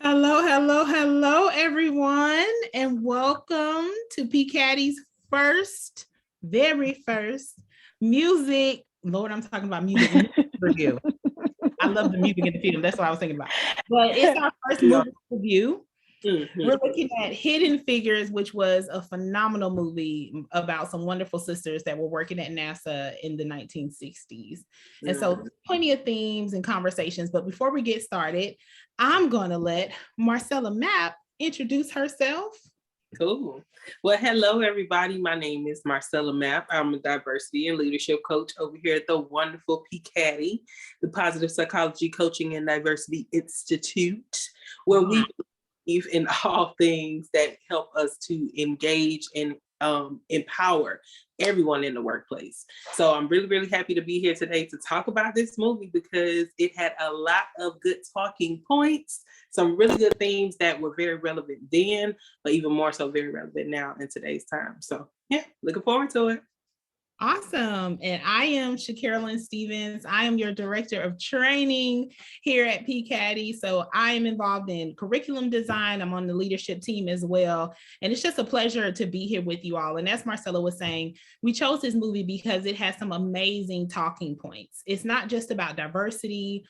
Hello, hello, hello, everyone, and welcome to PPCaDI's very first music. Lord, I'm talking about music review. I love the music in the film. That's what I was thinking about. But it's our first movie review. We're looking at Hidden Figures, which was a phenomenal movie about some wonderful sisters that were working at NASA in the 1960s. And so plenty of themes and conversations. But before we get started, I'm going to let Marcella Mapp introduce herself. Cool. Well, hello, everybody. My name is Marcella Mapp. I'm a diversity and leadership coach over here at the wonderful PPCaDI, the Positive Psychology Coaching and Diversity Institute, where we believe in all things that help us to engage and empower everyone in the workplace. So I'm really, really happy to be here today to talk about this movie because it had a lot of good talking points, some really good themes that were very relevant then, but even more so very relevant now in today's time. So yeah, looking forward to it. Awesome. And I am Shacarolyn Stevens. I am your director of training here at PPCaDI. So I am involved in curriculum design. I'm on the leadership team as well. And it's just a pleasure to be here with you all. And as Marcella was saying, we chose this movie because it has some amazing talking points. It's not just about diversity.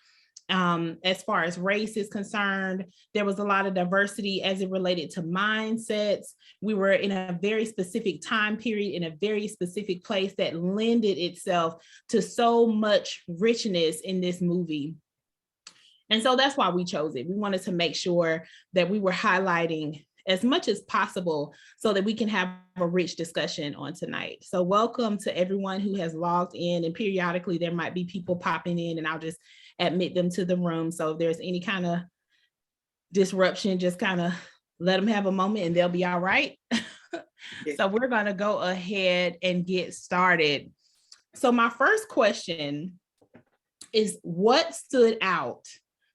As far as race is concerned, there was a lot of diversity as it related to mindsets. We were in a very specific time period, in a very specific place that lended itself to so much richness in this movie. And so that's why we chose it. We wanted to make sure that we were highlighting as much as possible so that we can have a rich discussion on tonight. So welcome to everyone who has logged in, and periodically there might be people popping in and I'll just admit them to the room. So if there's any kind of disruption, just kind of let them have a moment and they'll be all right. So we're going to go ahead and get started. So my first question is, what stood out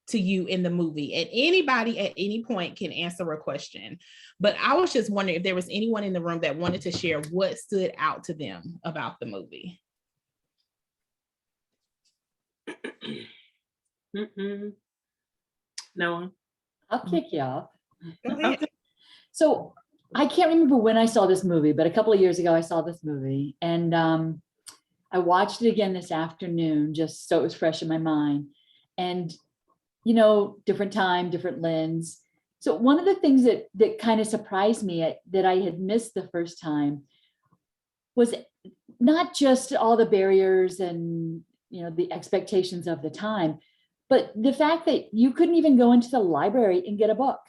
to you in the movie? And anybody at any point can answer a question, but I was just wondering if there was anyone in the room that wanted to share what stood out to them about the movie. No one. I'll kick you off. Go ahead. Okay. So I can't remember when I saw this movie, but a couple of years ago I saw this movie, and I watched it again this afternoon just so it was fresh in my mind. And you know, different time, different lens. So one of the things that kind of surprised me that I had missed the first time was not just all the barriers and, you know, the expectations of the time, but the fact that you couldn't even go into the library and get a book.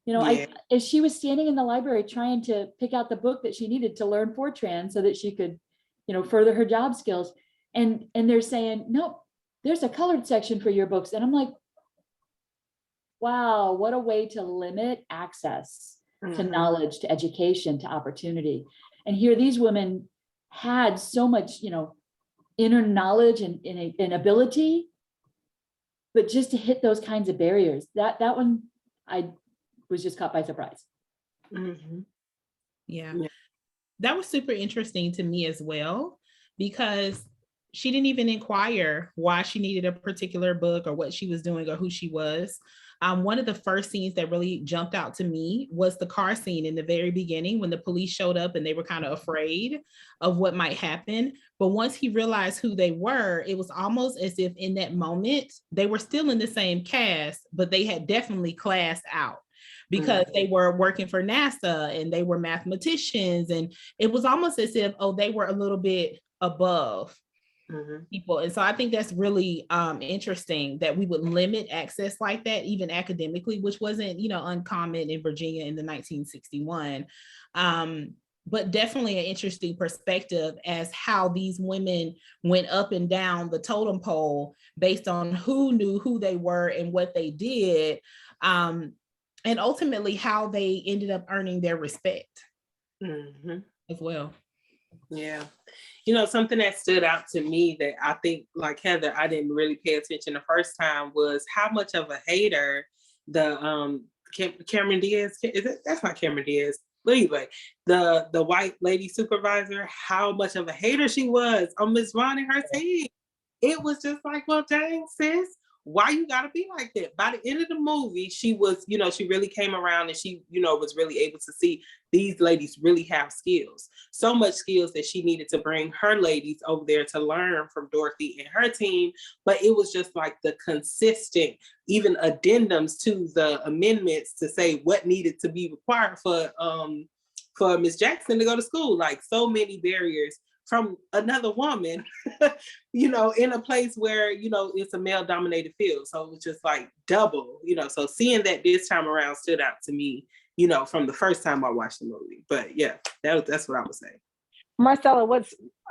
You know, as she was standing in the library trying to pick out the book that she needed to learn Fortran so that she could, you know, further her job skills. And they're saying, no, there's a colored section for your books. And I'm like, wow, what a way to limit access to knowledge, to education, to opportunity. And here these women had so much, you know, inner knowledge and ability, but just to hit those kinds of barriers, that one, I was just caught by surprise. Yeah, that was super interesting to me as well, because she didn't even inquire why she needed a particular book or what she was doing or who she was. One of the first scenes that really jumped out to me was the car scene in the very beginning when the police showed up and they were kind of afraid of what might happen. But once he realized who they were, it was almost as if in that moment, they were still in the same cast, but they had definitely classed out because they were working for NASA and they were mathematicians. And it was almost as if, oh, they were a little bit above people. And so I think that's really interesting that we would limit access like that, even academically, which wasn't, you know, uncommon in Virginia in the 1961. But definitely an interesting perspective as how these women went up and down the totem pole based on who knew who they were and what they did. And ultimately how they ended up earning their respect as well. Yeah. You know, something that stood out to me that I think, like Heather, I didn't really pay attention the first time was how much of a hater the Cameron Diaz, that's not Cameron Diaz, but anyway, the white lady supervisor, how much of a hater she was on Ms. Ron and her team. It was just like, well, dang, sis, why you gotta be like that? By the end of the movie, she was, she really came around and she, was really able to see these ladies really have skills. So much skills that she needed to bring her ladies over there to learn from Dorothy and her team. But it was just like the consistent, even addendums to the amendments to say what needed to be required for Miss Jackson to go to school. Like so many barriers from another woman, in a place where, it's a male dominated field. So it was just like double, so seeing that this time around stood out to me, from the first time I watched the movie. But yeah, that's what I would say. Marcella,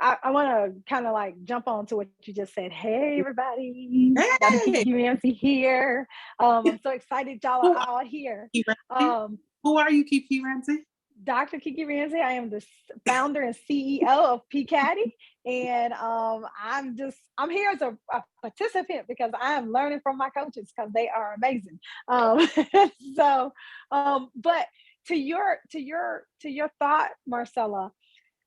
I want to kind of like jump on to what you just said. Hey, everybody. Hey. Dr. Kiki Ramsey here. I'm so excited y'all are all here. Who are you, Kiki Ramsey? Dr. Kiki Ramsey. I am the founder and CEO of PPCaDI. And I'm here as a participant because I am learning from my coaches because they are amazing. But to your thought, Marcella,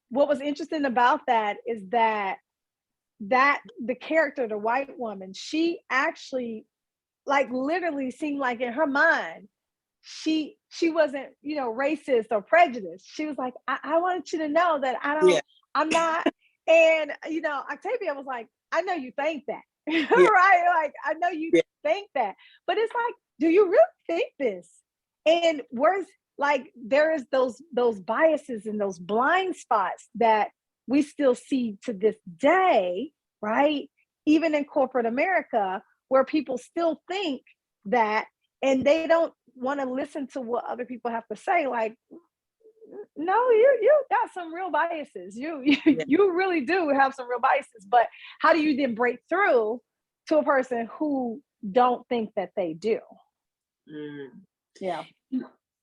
what was interesting about that is that the character, the white woman, she actually like literally seemed like in her mind, she wasn't, racist or prejudiced. She was like, I want you to know that I'm not. And, Octavia was like, I know you think that, right? Like, I know you think that, but it's like, do you really think this? And where's like, there is those biases and those blind spots that we still see to this day, right? Even in corporate America, where people still think that, and they don't want to listen to what other people have to say. Like, no, you got some real biases. You really do have some real biases. But how do you then break through to a person who don't think that they do? Yeah.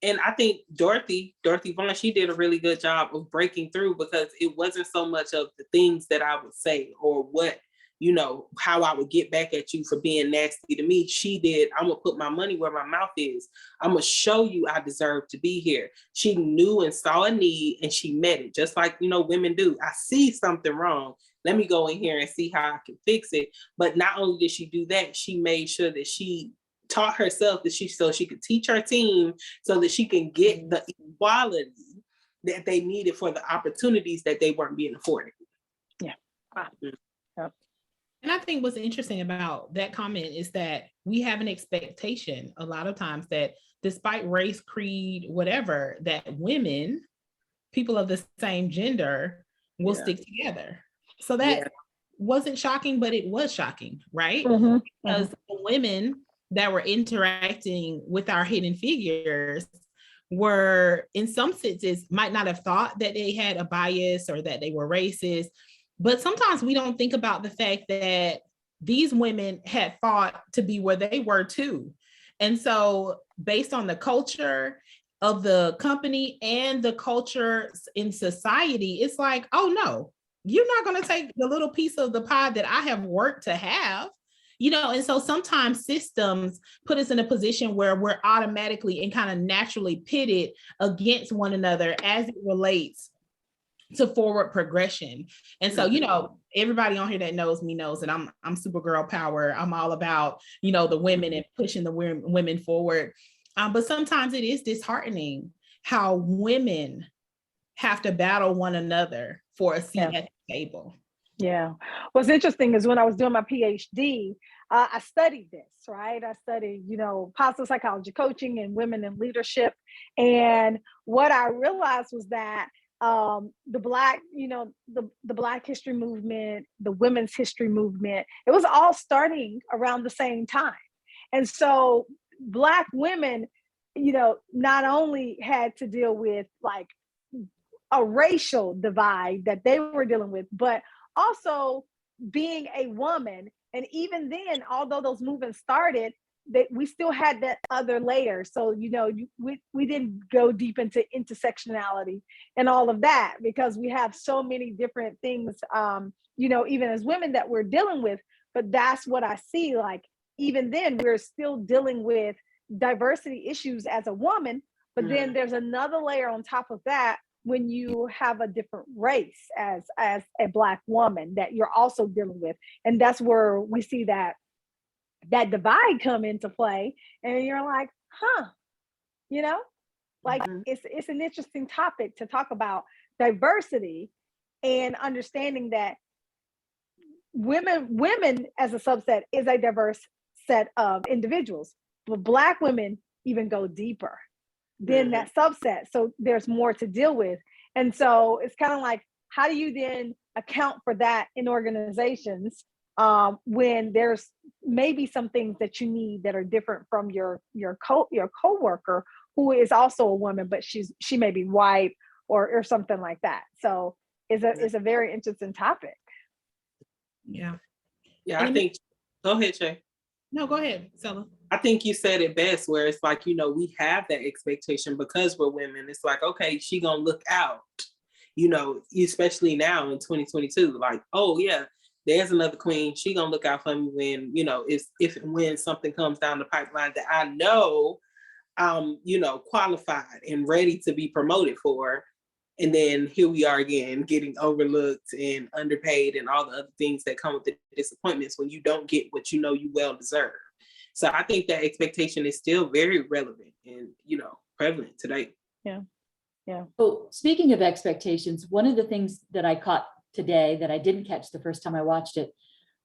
And I think Dorothy Vaughan, she did a really good job of breaking through, because it wasn't so much of the things that I would say or what, how I would get back at you for being nasty to me. She did, I'm going to put my money where my mouth is. I'm going to show you I deserve to be here. She knew and saw a need and she met it, just like, women do. I see something wrong. Let me go in here and see how I can fix it. But not only did she do that, she made sure that she taught herself so she could teach her team so that she can get the equality that they needed for the opportunities that they weren't being afforded. Yeah. Wow. Yep. And I think what's interesting about that comment is that we have an expectation a lot of times that despite race, creed, whatever, that women, people of the same gender, will stick together. So that wasn't shocking, but it was shocking, right? Because the women that were interacting with our hidden figures were, in some senses, might not have thought that they had a bias or that they were racist. But sometimes we don't think about the fact that these women had fought to be where they were too. And so based on the culture of the company and the culture in society, it's like, oh no, you're not going to take the little piece of the pie that I have worked to have. And so sometimes systems put us in a position where we're automatically and kind of naturally pitted against one another as it relates to forward progression. And so, everybody on here that knows me knows that I'm super girl power. I'm all about, the women and pushing the women forward. But sometimes it is disheartening how women have to battle one another for a seat at the table. Yeah. What's interesting is when I was doing my PhD, I studied this, right? I studied, positive psychology coaching and women in leadership. And what I realized was that the Black, the Black history movement, the women's history movement, it was all starting around the same time. And so Black women, not only had to deal with like a racial divide that they were dealing with, but also being a woman. And even then, although those movements started, that we still had that other layer. So, we didn't go deep into intersectionality and all of that because we have so many different things, even as women that we're dealing with. But that's what I see. Like, even then, we're still dealing with diversity issues as a woman. But then there's another layer on top of that when you have a different race as a Black woman that you're also dealing with. And that's where we see that that divide come into play, and you're like, huh, you know, like it's an interesting topic to talk about diversity and understanding that women as a subset is a diverse set of individuals, but Black women even go deeper than that subset. So there's more to deal with. And so it's kind of like, how do you then account for that in organizations when there's maybe some things that you need that are different from your coworker who is also a woman, but she may be white or something like that. So it's a very interesting topic. Yeah. Yeah, I think, go ahead, Shay. No, go ahead, Stella. I think you said it best, where it's like, you know, we have that expectation because we're women. It's like, okay, she gonna look out, you know, especially now in 2022, like, oh yeah, there's another queen. She gonna look out for me when, you know, if and when something comes down the pipeline that I know you know, qualified and ready to be promoted for. And then here we are again, getting overlooked and underpaid and all the other things that come with the disappointments when you don't get what you know you well deserve. So I think that expectation is still very relevant and, you know, prevalent today. Yeah. Yeah. Well, speaking of expectations, one of the things that I caught today that I didn't catch the first time I watched it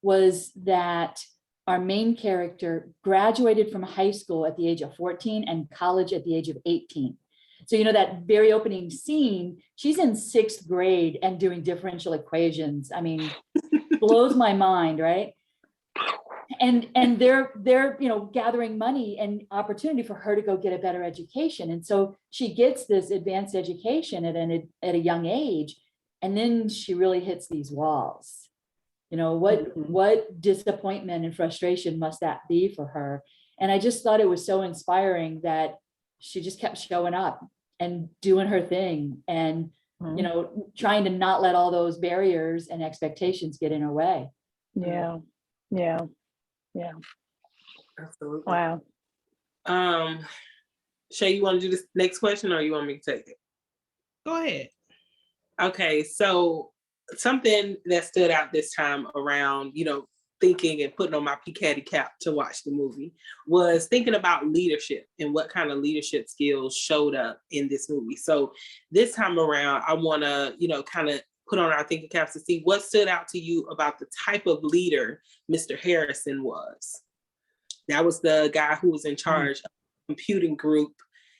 was that our main character graduated from high school at the age of 14 and college at the age of 18. So, you know, that very opening scene, she's in 6th grade and doing differential equations. I mean, blows my mind, right? And they're, you know, gathering money and opportunity for her to go get a better education. And so she gets this advanced education at a young age. And then she really hits these walls. You know, what disappointment and frustration must that be for her? And I just thought it was so inspiring that she just kept showing up and doing her thing and, you know, trying to not let all those barriers and expectations get in her way. Yeah. Yeah. Yeah. Absolutely. Wow. Shay, you want to do this next question or you want me to take it? Go ahead. Okay, so something that stood out this time around, you know, thinking and putting on my PPCaDI cap to watch the movie was thinking about leadership and what kind of leadership skills showed up in this movie. So this time around, I want to, you know, kind of put on our thinking caps to see what stood out to you about the type of leader Mr. Harrison was. That was the guy who was in charge of the computing group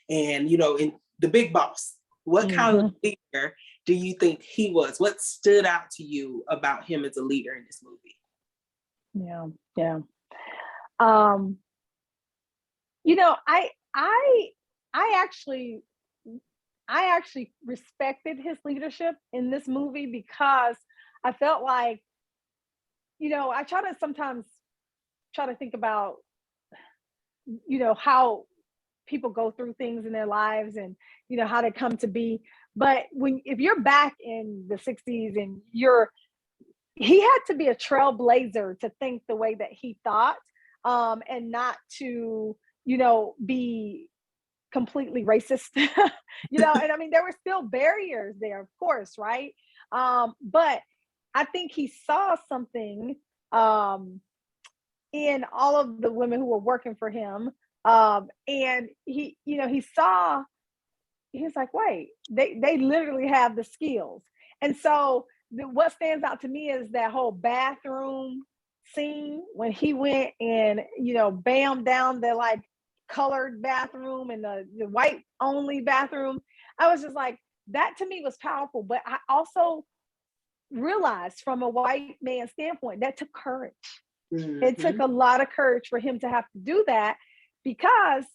and, you know, in the big boss. What kind of leader do you think he was? What stood out to you about him as a leader in this movie? Yeah. Yeah. You know, I actually respected his leadership in this movie because I felt like, you know, I sometimes try to think about, you know, how people go through things in their lives and, you know, how they come to be. But if you're back in the 60s and he had to be a trailblazer to think the way that he thought, and not to, you know, be completely racist, you know, and I mean, there were still barriers there, of course, right? But I think he saw something in all of the women who were working for him. And he, you know, he was like, wait, they literally have the skills. And so what stands out to me is that whole bathroom scene when he went and, you know, bam down the like colored bathroom and the white only bathroom. I was just like, that to me was powerful. But I also realized from a white man's standpoint, that took courage. It took a lot of courage for him to have to do that because,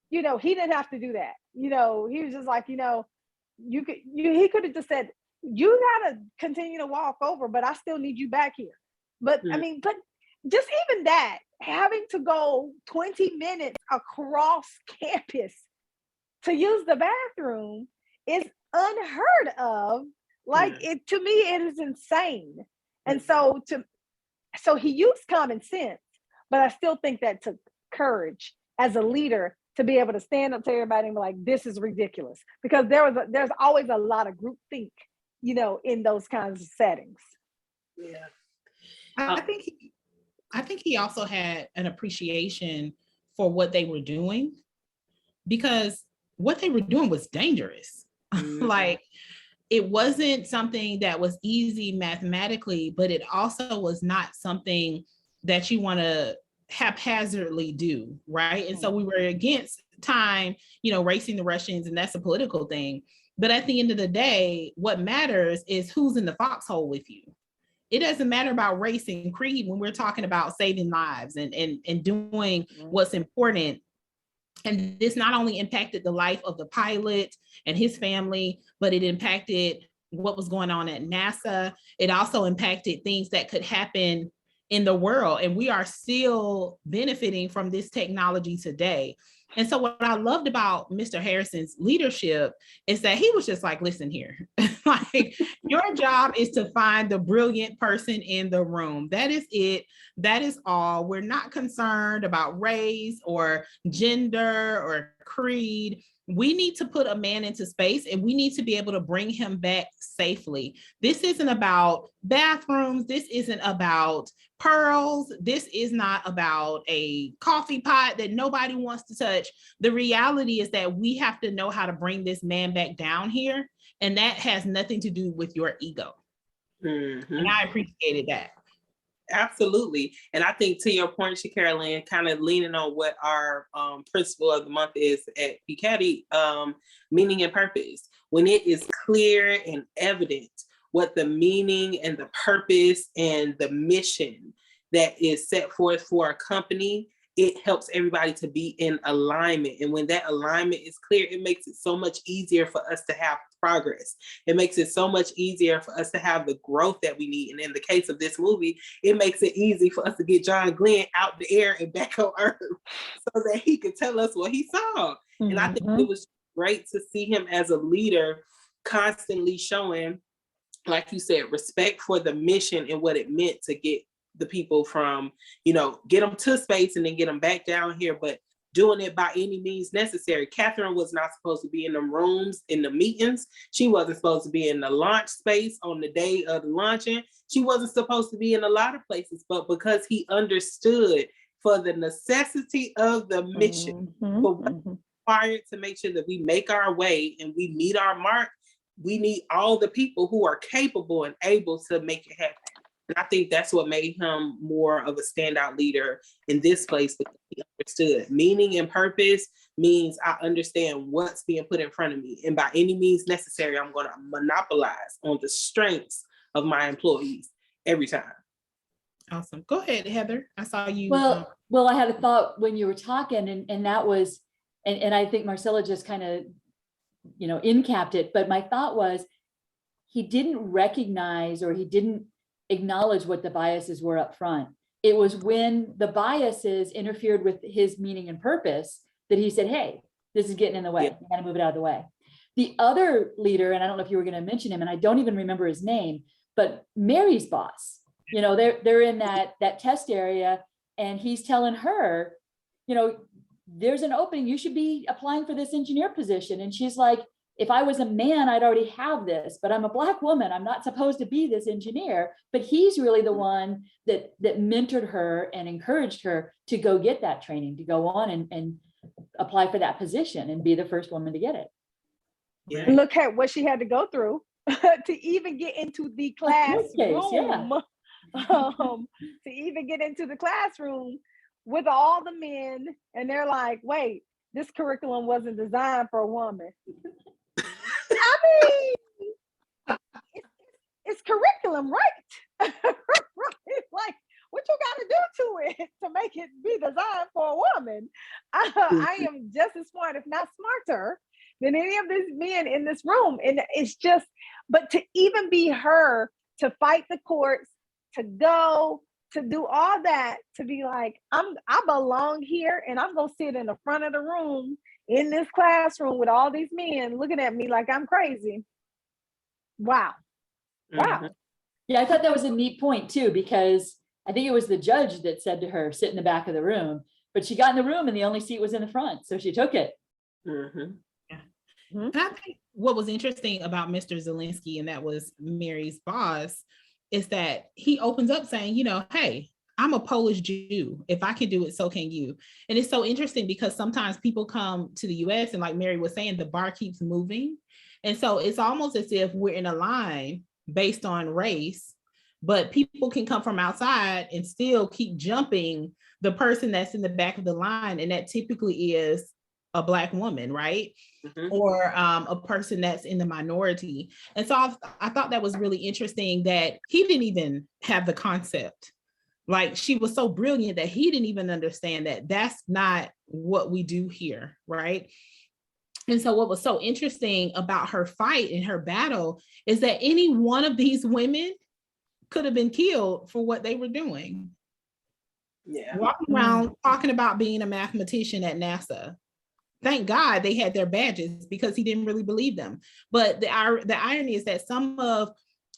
you know, he didn't have to do that. You know, he was just like, you know, he could have just said, you gotta continue to walk over, but I still need you back here. But I mean, but just even that, having to go 20 minutes across campus to use the bathroom is unheard of. Like it, to me, it is insane. And so he used common sense, but I still think that took courage as a leader to be able to stand up to everybody and be like, this is ridiculous. Because there's always a lot of groupthink, you know, in those kinds of settings. Yeah. I think I think he also had an appreciation for what they were doing, because what they were doing was dangerous. Like, it wasn't something that was easy mathematically, but it also was not something that you want to haphazardly do, right? And so we were against time, racing the Russians, and that's a political thing. But at the end of the day, what matters is who's in the foxhole with you. It doesn't matter about race and creed when we're talking about saving lives and doing what's important. And this not only impacted the life of the pilot and his family, but it impacted what was going on at NASA. It also impacted things that could happen in the world. And we are still benefiting from this technology today. And so what I loved about Mr. Harrison's leadership is that he was just like, listen here, like, your job is to find the brilliant person in the room. That is it. That is all. We're not concerned about race or gender or creed. We need to put a man into space, and we need to be able to bring him back safely. This isn't about bathrooms. This isn't about pearls. This is not about a coffee pot that nobody wants to touch. The reality is that we have to know how to bring this man back down here. And that has nothing to do with your ego. And I appreciated that. Absolutely. And I think, to your point, Carolyn, kind of leaning on what our principle of the month is at PPCaDI, meaning and purpose. When it is clear and evident what the meaning and the purpose and the mission that is set forth for a company, it helps everybody to be in alignment. And when that alignment is clear, it makes it so much easier for us to have progress. It makes it so much easier for us to have the growth that we need. And in the case of this movie, it makes it easy for us to get John Glenn out the air and back on Earth so that he could tell us what he saw. And I think it was great to see him as a leader constantly showing, like you said, respect for the mission and what it meant to get the people from, get them to space and then get them back down here, but doing it by any means necessary. Catherine was not supposed to be in the rooms, in the meetings. She wasn't supposed to be in the launch space on the day of the launching. She wasn't supposed to be in a lot of places, but because he understood for the necessity of the mission, for what's required to make sure that we make our way and we meet our mark, we need all the people who are capable and able to make it happen. And I think that's what made him more of a standout leader in this place, because he understood meaning and purpose means I understand what's being put in front of me. And by any means necessary, I'm going to monopolize on the strengths of my employees every time. Awesome. Go ahead, Heather. I saw you. Well, I had a thought when you were talking, and that was, and I think Marcella just kind of, incapped it. But my thought was, he didn't recognize, or he didn't acknowledge what the biases were up front. It was when the biases interfered with his meaning and purpose that he said, hey, this is getting in the way. You got to move it out of the way. The other leader, and I don't know if you were going to mention him, and I don't even remember his name, but Mary's boss, they're in that test area, and he's telling her, there's an opening, you should be applying for this engineer position. And she's like, if I was a man, I'd already have this, but I'm a Black woman. I'm not supposed to be this engineer. But he's really the one that mentored her and encouraged her to go get that training, to go on and apply for that position and be the first woman to get it. Yeah. Look at what she had to go through to even get into the classroom. To even get into the classroom with all the men, and they're like, wait, this curriculum wasn't designed for a woman. I mean, it's curriculum, right? Like, what you got to do to it to make it be designed for a woman? I am just as smart, if not smarter, than any of these men in this room. And it's just, but to even be her, to fight the courts, to go, to do all that, to be like, I belong here, and I'm going to sit in the front of the room in this classroom with all these men looking at me like I'm crazy. Wow. Wow. Yeah, I thought that was a neat point too, because I think it was the judge that said to her, sit in the back of the room, but she got in the room and the only seat was in the front. So she took it. And I think what was interesting about Mr. Zelensky, and that was Mary's boss, is that he opens up saying, hey, I'm a Polish Jew. If I can do it, so can you. And it's so interesting because sometimes people come to the US and like Mary was saying, the bar keeps moving. And so it's almost as if we're in a line based on race, but people can come from outside and still keep jumping the person that's in the back of the line. And that typically is a Black woman, right? Or a person that's in the minority. And so I thought that was really interesting that he didn't even have the concept. Like, she was so brilliant that he didn't even understand that that's not what we do here, right? And so what was so interesting about her fight and her battle is that any one of these women could have been killed for what they were doing. Yeah. Walking around talking about being a mathematician at NASA. Thank God they had their badges because he didn't really believe them. But the irony is that some of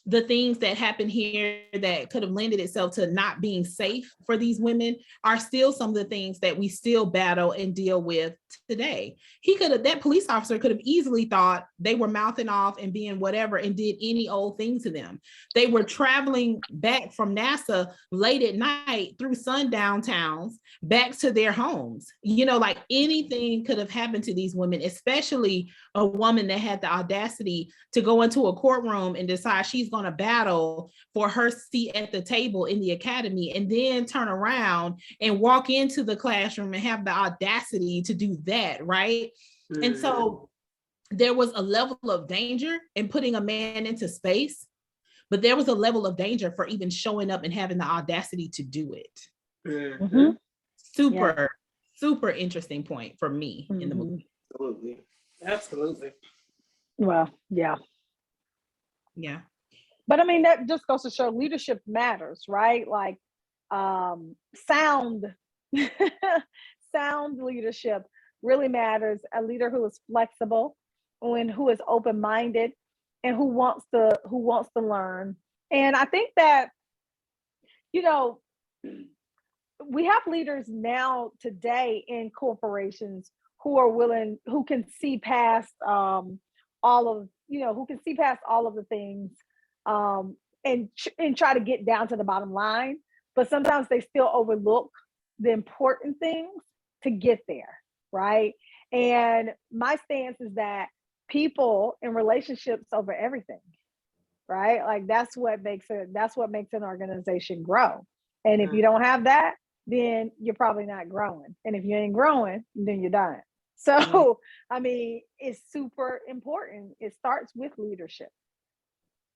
the things that happen here that could have lended itself to not being safe for these women are still some of the things that we still battle and deal with today. That police officer could have easily thought they were mouthing off and being whatever and did any old thing to them. They were traveling back from NASA late at night through sundown towns back to their homes. Like anything could have happened to these women, especially a woman that had the audacity to go into a courtroom and decide she's going to battle for her seat at the table in the academy, and then turn around and walk into the classroom and have the audacity to do that, right? And so there was a level of danger in putting a man into space, but there was a level of danger for even showing up and having the audacity to do it. Super interesting point for me in the movie. Absolutely. Well, yeah. But I mean, that just goes to show leadership matters, right? Like sound leadership really matters. A leader who is flexible and who is open-minded and who wants to learn. And I think that, we have leaders now today in corporations who are willing, who can see past all of the things and try to get down to the bottom line. But sometimes they still overlook the important things to get there, right? And my stance is that people and relationships over everything, right? Like that's what makes an organization grow. And if you don't have that, then you're probably not growing. And if you ain't growing, then you're done. So, I mean, it's super important. It starts with leadership.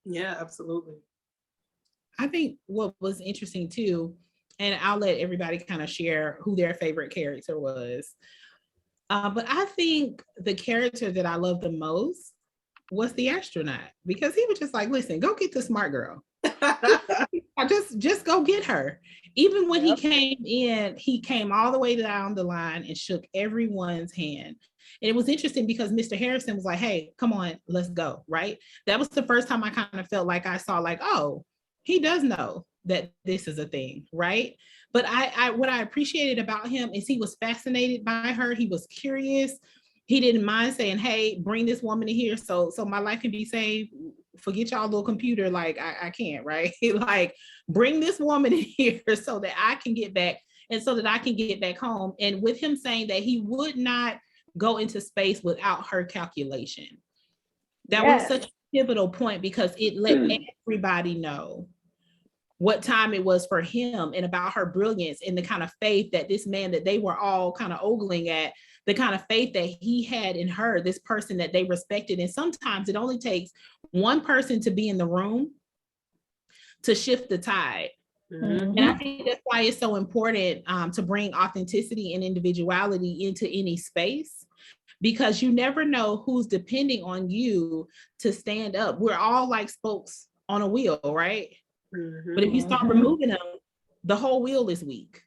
Yeah, absolutely. I think what was interesting too, and I'll let everybody kind of share who their favorite character was. But I think the character that I loved the most was the astronaut, because he was just like, listen, go get the smart girl. just go get her. Even when he came in, he came all the way down the line and shook everyone's hand. And it was interesting because Mr. Harrison was like, hey, come on, let's go, right? That was the first time I kind of felt like I saw like, oh, he does know that this is a thing, right? But what I appreciated about him is he was fascinated by her. He was curious. He didn't mind saying, hey, bring this woman in here so my life can be saved. Forget y'all little computer, like I can't, right? Like, bring this woman in here so that I can get back and so that I can get back home. And with him saying that he would not go into space without her calculation. That was such a pivotal point because it let everybody know what time it was for him and about her brilliance and the kind of faith that this man that they were all kind of ogling at, the kind of faith that he had in her, this person that they respected. And sometimes it only takes one person to be in the room to shift the tide. And I think that's why it's so important to bring authenticity and individuality into any space, because you never know who's depending on you to stand up. We're all like spokes on a wheel, right? But if you start removing them, the whole wheel is weak.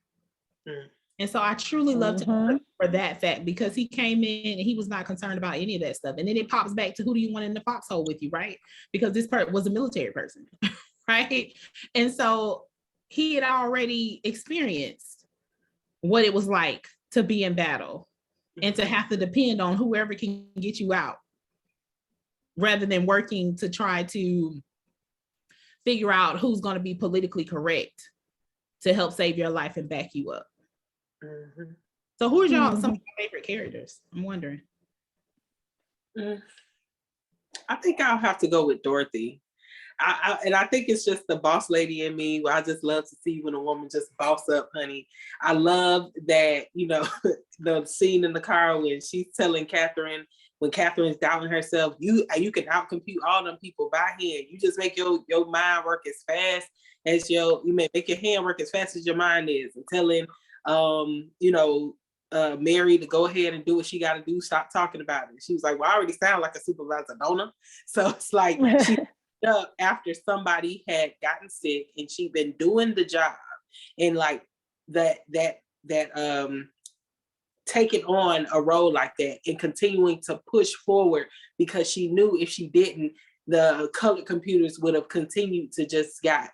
And so I truly love to for that fact, because he came in and he was not concerned about any of that stuff. And then it pops back to who do you want in the foxhole with you, right? Because this person was a military person, right? And so he had already experienced what it was like to be in battle and to have to depend on whoever can get you out, rather than working to try to figure out who's going to be politically correct to help save your life and back you up. Mm-hmm. So who are y'all some of your favorite characters? I'm wondering. I think I'll have to go with Dorothy. And I think it's just the boss lady in me where I just love to see when a woman just boss up, honey. I love that, the scene in the car when she's telling Catherine, when Catherine's doubting herself, you can outcompute all them people by hand. You just make your mind work as fast as you may make your hand work as fast as your mind is. And telling, Mary to go ahead and do what she got to do. Stop talking about it. She was like, well, I already sound like a supervisor, don't I? So it's like she up after somebody had gotten sick and she'd been doing the job and like that taking on a role like that and continuing to push forward because she knew if she didn't, the colored computers would have continued to just get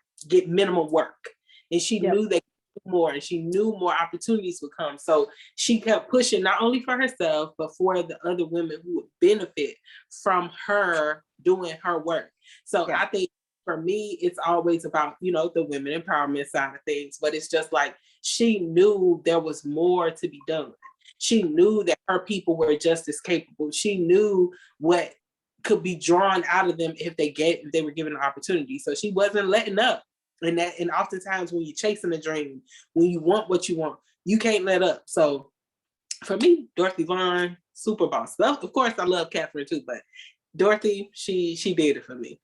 minimum work. And she knew they could do more and she knew more opportunities would come. So she kept pushing not only for herself, but for the other women who would benefit from her doing her work. So I think for me, it's always about, the women empowerment side of things, but it's just like, she knew there was more to be done. She knew that her people were just as capable. She knew what could be drawn out of them if they were given an opportunity. So she wasn't letting up. And oftentimes when you're chasing a dream, when you want what you want, you can't let up. So for me, Dorothy Vaughan, super boss. Of course, I love Catherine too, but Dorothy, she did it for me.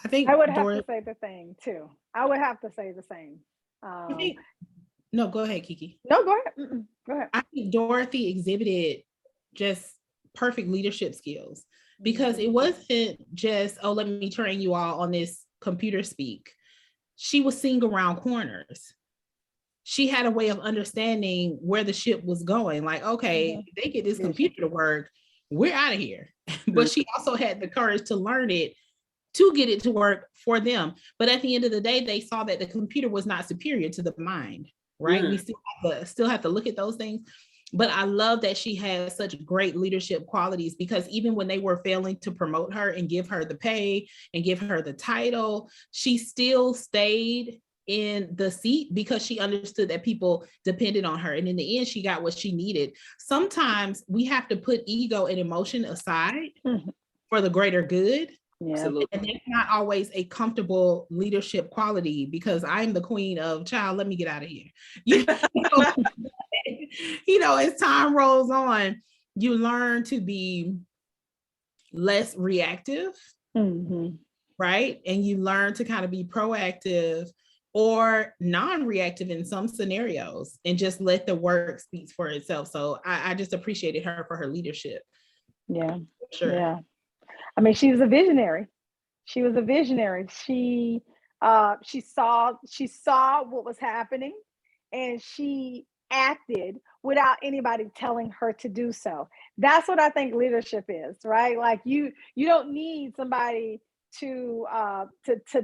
I would have to say the same too. I would have to say the same. No, go ahead, Kiki. No, go ahead. Go ahead. I think Dorothy exhibited just perfect leadership skills because it wasn't just, oh, let me train you all on this computer speak. She was seeing around corners. She had a way of understanding where the ship was going. Like, okay, if they get this computer to work, we're out of here. But she also had the courage to learn it, to get it to work for them. But at the end of the day, they saw that the computer was not superior to the mind, right? We still have to look at those things. But I love that she has such great leadership qualities because even when they were failing to promote her and give her the pay and give her the title, she still stayed in the seat because she understood that people depended on her. And in the end, she got what she needed. Sometimes we have to put ego and emotion aside for the greater good. Yeah. Absolutely. And that's not always a comfortable leadership quality because I'm the queen of child, let me get out of here. As time rolls on, you learn to be less reactive, right? And you learn to kind of be proactive or non-reactive in some scenarios and just let the work speak for itself. So I just appreciated her for her leadership. Yeah. Sure. Yeah. I mean, she was a visionary. She saw what was happening and she acted without anybody telling her to do so. That's what I think leadership is, right? Like you don't need somebody to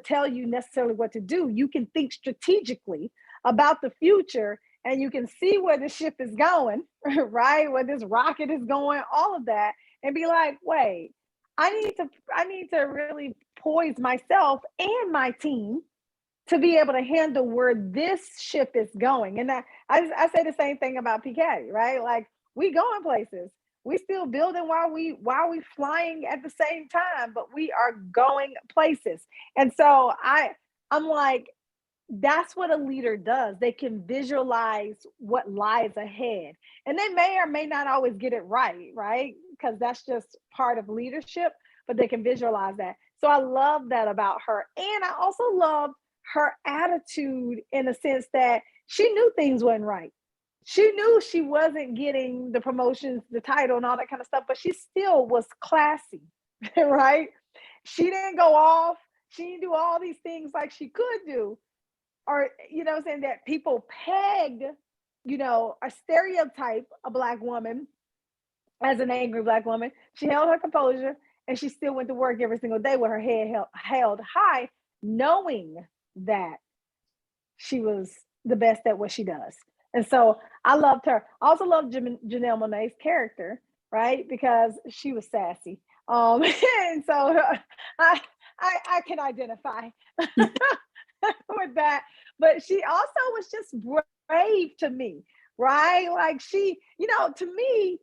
tell you necessarily what to do. You can think strategically about the future and you can see where the ship is going, right? Where this rocket is going, all of that, and be like, wait, I need to really poise myself and my team to be able to handle where this ship is going. And I say the same thing about PPCaDI, right? Like we going places. We still building while we flying at the same time, but we are going places. And so I'm like, that's what a leader does. They can visualize what lies ahead. And they may or may not always get it right? Because that's just part of leadership, but they can visualize that. So I love that about her. And I also love her attitude in the sense that she knew things weren't right. She knew she wasn't getting the promotions, the title, and all that kind of stuff, but she still was classy, right? She didn't go off. She didn't do all these things like she could do. Or, saying that people pegged, a stereotype, a Black woman as an angry Black woman. She held her composure and she still went to work every single day with her head held high, knowing that she was the best at what she does. And so I loved her. I also loved Janelle Monáe's character, right? Because she was sassy. And so I can identify. with that. But she also was just brave to me, right? Like she, to me,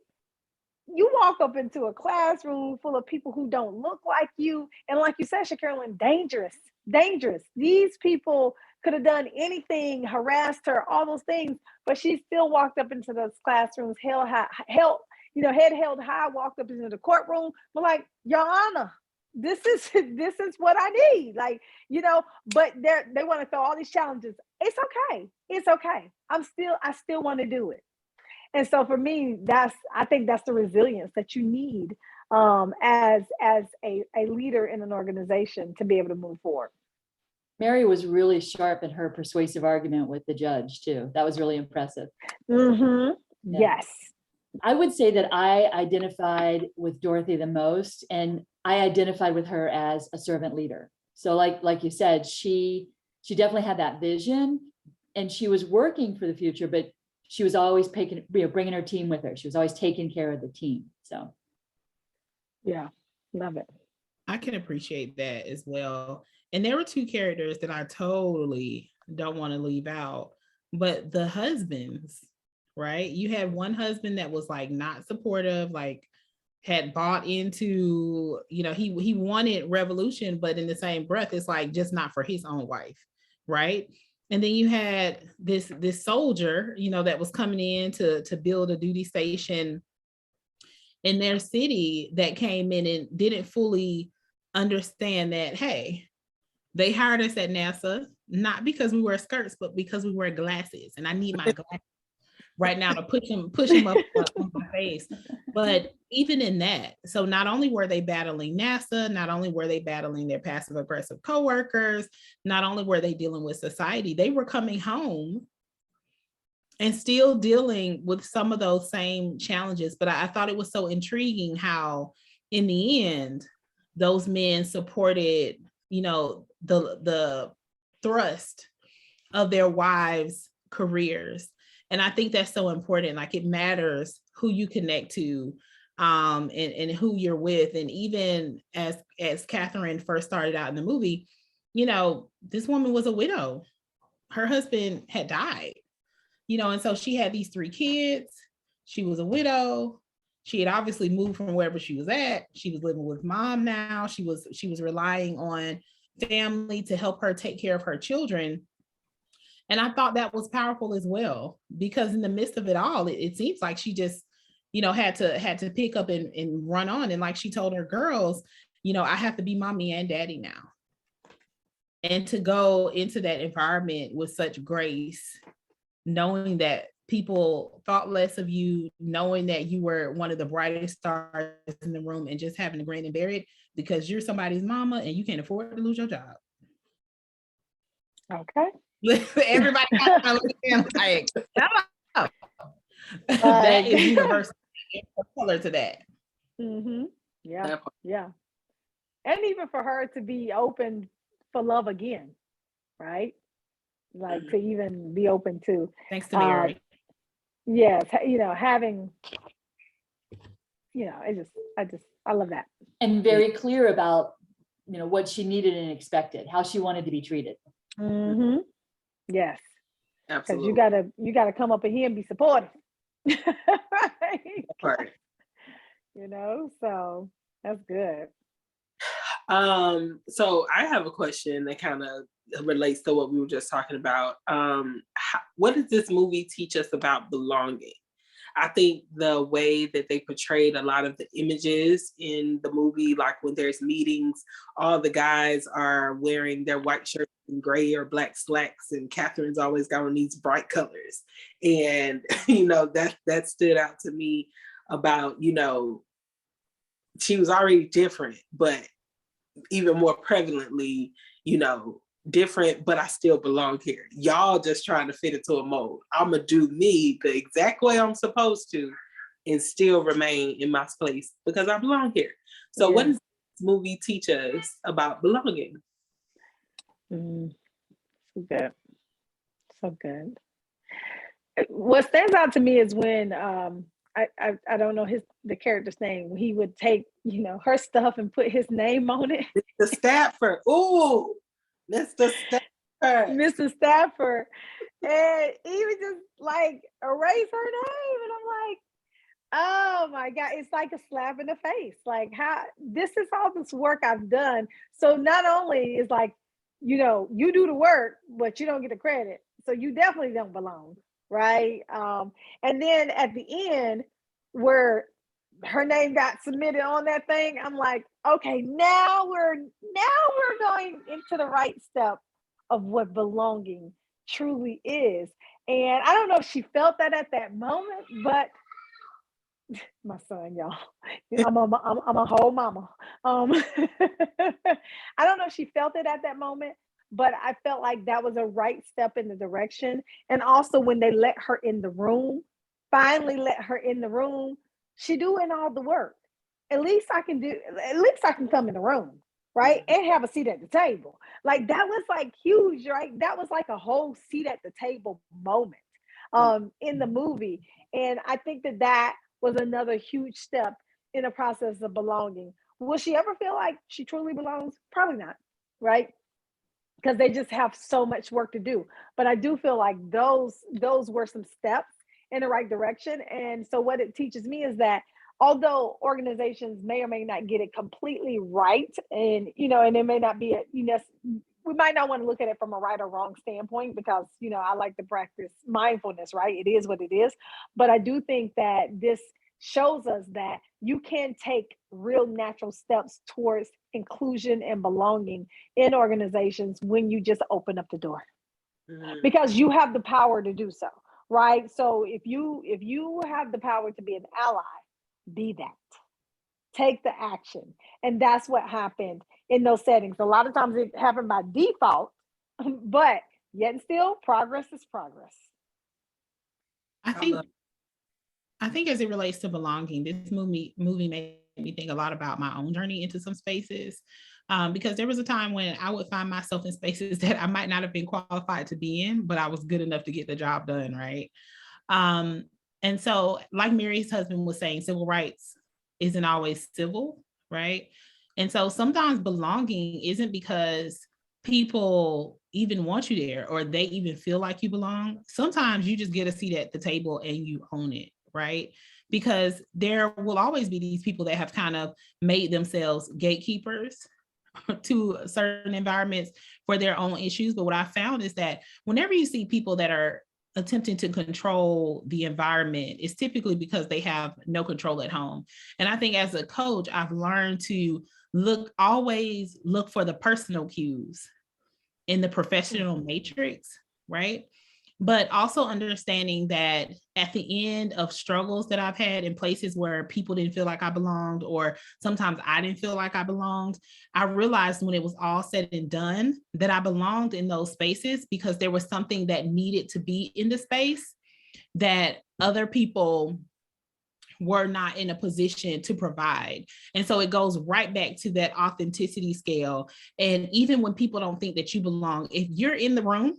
you walk up into a classroom full of people who don't look like you. And like you said, Shakarlyn, dangerous. These people could have done anything, harassed her, all those things, but she still walked up into those classrooms, head held high, walked up into the courtroom, but like, Your Honor, this is what I need. Like, but they want to throw all these challenges. It's okay. I still want to do it. And so for me, I think that's the resilience that you need as a leader in an organization to be able to move forward. Mary was really sharp in her persuasive argument with the judge too. That was really impressive. Mm-hmm. Yeah. Yes. I would say that I identified with Dorothy the most, and I identified with her as a servant leader. So like you said, she definitely had that vision, and she was working for the future, but she was always bringing her team with her. She was always taking care of the team. So, yeah, love it. I can appreciate that as well. And there were two characters that I totally don't want to leave out, but the husbands, right? You had one husband that was like not supportive, like had bought into, he wanted revolution, but in the same breath, it's like just not for his own wife, right? And then you had this soldier, that was coming in to build a duty station in their city, that came in and didn't fully understand that, hey, they hired us at NASA, not because we wear skirts, but because we wear glasses. And I need my glasses right now to push him up on my face. But even in that, so not only were they battling NASA, not only were they battling their passive aggressive coworkers, not only were they dealing with society, they were coming home and still dealing with some of those same challenges. But I thought it was so intriguing how in the end, those men supported, the thrust of their wives' careers. And I think that's so important. Like, it matters who you connect to, and who you're with. And even as Catherine first started out in the movie, this woman was a widow. Her husband had died, and so she had these 3 kids. She was a widow. She had obviously moved from wherever she was at. She was living with mom now. She was relying on family to help her take care of her children. And I thought that was powerful as well, because in the midst of it all, it seems like she just, had to pick up and run on. And like she told her girls, I have to be mommy and daddy now. And to go into that environment with such grace, knowing that people thought less of you, knowing that you were one of the brightest stars in the room, and just having to grin and bear it because you're somebody's mama and you can't afford to lose your job. Okay. Everybody got to look at like, that is universal. Color to that. Mm-hmm. Yeah. And even for her to be open for love again, right? Like to even be open to. Thanks to Mary. Yes, having, I love that. And very clear about, what she needed and expected, how she wanted to be treated. Mm-hmm. Yes. Absolutely. Because you gotta come up in here and be supportive. Right. So that's good. So I have a question that kind of relates to what we were just talking about. What does this movie teach us about belonging? I think the way that they portrayed a lot of the images in the movie, like when there's meetings, all the guys are wearing their white shirts and gray or black slacks, and Catherine's always got on these bright colors. And, that stood out to me about, she was already different, but even more prevalently, different, but I still belong here. Y'all just trying to fit into a mold. I'm gonna do me the exact way I'm supposed to and still remain in my place because I belong here. So what does this movie teach us about belonging? So good. So good. What stands out to me is when I don't know the character's name. He would take, her stuff and put his name on it. Mr. Stafford. Ooh, Mr. Stafford. Mrs. Stafford. And he would just like erase her name. And I'm like, oh my God, it's like a slap in the face. Like, how this is all this work I've done. So not only is like, you know, you do the work, but you don't get the credit. So you definitely don't belong, right? And then at the end, where her name got submitted on that thing, I'm like, okay, now we're going into the right step of what belonging truly is. And I don't know if she felt that at that moment, but my son, y'all, I'm a whole mama. I don't know if she felt it at that moment, but I felt like that was a right step in the direction. And also when they let her in the room, finally let her in the room, she doing all the work. At least I can come in the room, right? And have a seat at the table. Like that was like huge, right? That was like a whole seat at the table moment in the movie. And I think that was another huge step in the process of belonging. Will she ever feel like she truly belongs? Probably not, right? Because they just have so much work to do. But I do feel like those were some steps in the right direction. And so what it teaches me is that although organizations may or may not get it completely right, and and it may not be we might not want to look at it from a right or wrong standpoint, because I like to practice mindfulness, right? It is what it is. But I do think that this shows us that you can take real natural steps towards inclusion and belonging in organizations when you just open up the door, because you have the power to do so, right? So if you have the power to be an ally, be that. Take the action. And that's what happened in those settings. A lot of times it happened by default, but yet and still, progress is progress. I think as it relates to belonging, this movie made me think a lot about my own journey into some spaces. Because there was a time when I would find myself in spaces that I might not have been qualified to be in, but I was good enough to get the job done, right? And so, like Mary's husband was saying, civil rights isn't always civil, right? And so sometimes belonging isn't because people even want you there or they even feel like you belong. Sometimes you just get a seat at the table and you own it, right? Because there will always be these people that have kind of made themselves gatekeepers to certain environments for their own issues. But what I found is that whenever you see people that are attempting to control the environment, it's typically because they have no control at home. And I think as a coach, I've learned to always look for the personal cues in the professional matrix, right? But also understanding that at the end of struggles that I've had in places where people didn't feel like I belonged, or sometimes I didn't feel like I belonged, I realized when it was all said and done that I belonged in those spaces because there was something that needed to be in the space that other people were not in a position to provide. And so it goes right back to that authenticity scale. And even when people don't think that you belong, if you're in the room,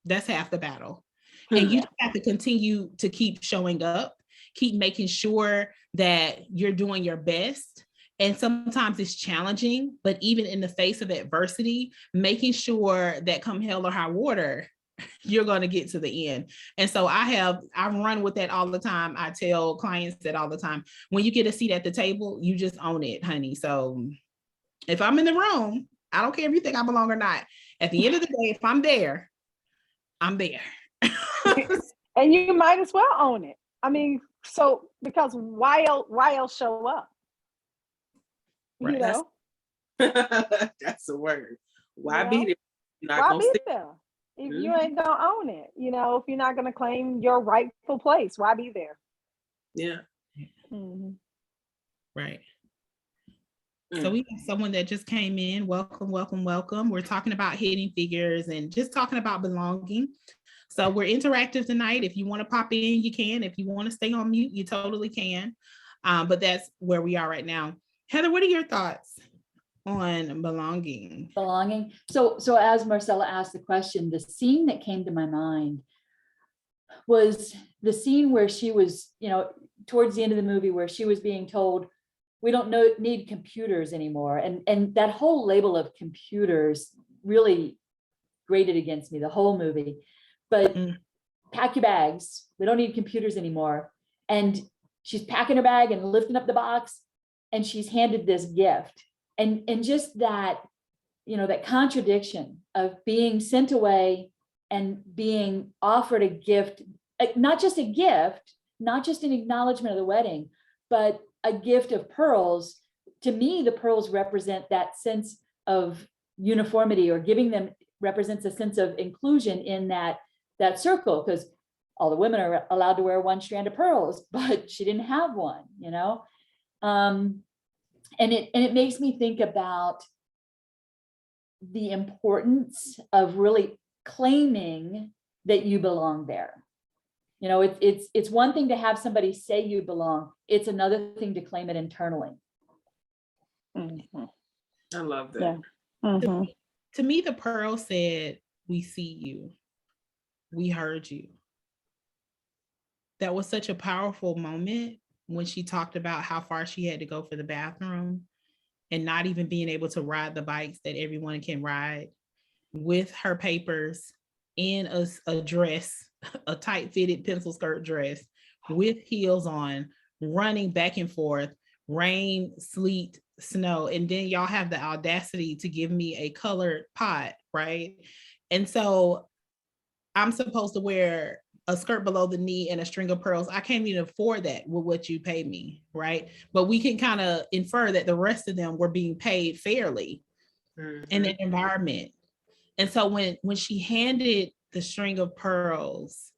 that's half the battle. And you have to continue to keep showing up, keep making sure that you're doing your best. And sometimes it's challenging, but even in the face of adversity, making sure that come hell or high water, you're going to get to the end. And so I run with that all the time. I tell clients that all the time. When you get a seat at the table, you just own it, honey. So if I'm in the room, I don't care if you think I belong or not. At the end of the day, if I'm there, I'm there. And you might as well own it. I mean, so because why else show up? Right. You know? That's a word. Why be there? Why be there? If you ain't gonna own it, if you're not gonna claim your rightful place, why be there? Yeah. Mm-hmm. Right. So we have someone that just came in. Welcome, welcome, welcome. We're talking about hidden figures and just talking about belonging. So we're interactive tonight. If you want to pop in, you can. If you want to stay on mute, you totally can. But that's where we are right now. Heather, what are your thoughts on belonging? Belonging. So as Marcella asked the question, the scene that came to my mind was the scene where she was, towards the end of the movie, where she was being told, we don't need computers anymore. And that whole label of computers really grated against me the whole movie. But pack your bags. We don't need computers anymore. And she's packing her bag and lifting up the box, and she's handed this gift. And just that, that contradiction of being sent away and being offered a gift, not just a gift, not just an acknowledgement of the wedding, but a gift of pearls. To me, the pearls represent that sense of uniformity, or giving them represents a sense of inclusion in that circle, because all the women are allowed to wear one strand of pearls, but she didn't have one, and it makes me think about the importance of really claiming that you belong there. It's one thing to have somebody say you belong. It's another thing to claim it internally. Mm-hmm. I love that. Yeah. Mm-hmm. To me, the pearl said, "We see you. We heard you." That was such a powerful moment when she talked about how far she had to go for the bathroom, and not even being able to ride the bikes that everyone can ride, with her papers in a dress, a tight fitted pencil skirt dress with heels on, running back and forth, rain, sleet, snow. And then y'all have the audacity to give me a colored pot, right? And so I'm supposed to wear a skirt below the knee and a string of pearls. I can't even afford that with what you pay me, right? But we can kind of infer that the rest of them were being paid fairly in that environment. And so when she handed the string of pearls,